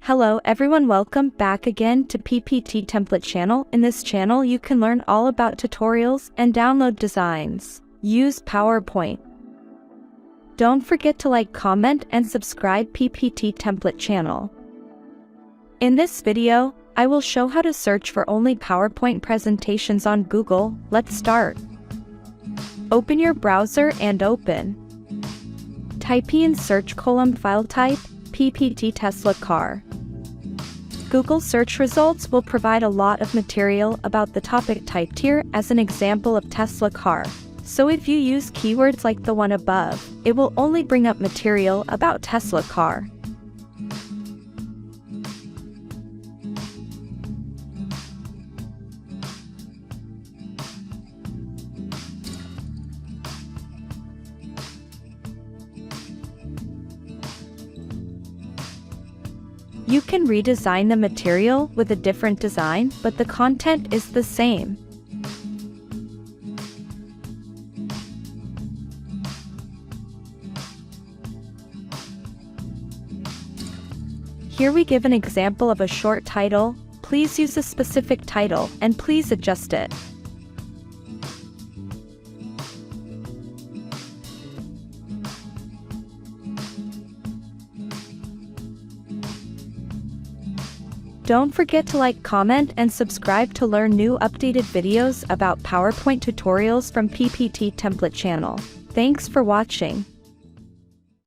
Hello everyone, welcome back again to PPT Template channel. In this channel you can learn all about tutorials and download designs. Use PowerPoint. Don't forget to like, comment and subscribe PPT Template channel. In this video, I will show how to search for only PowerPoint presentations on Google. Let's start. Open your browser and open. Type in search column file type, PPT Tesla car. Google search results will provide a lot of material about the topic typed here as an example of Tesla car. So if you use keywords like the one above, it will only bring up material about Tesla car. You can redesign the material with a different design, but the content is the same. Here we give an example of a short title. Please use a specific title and please adjust it. Don't forget to like, comment and subscribe to learn new updated videos about PowerPoint tutorials from PPT Template channel. Thanks for watching.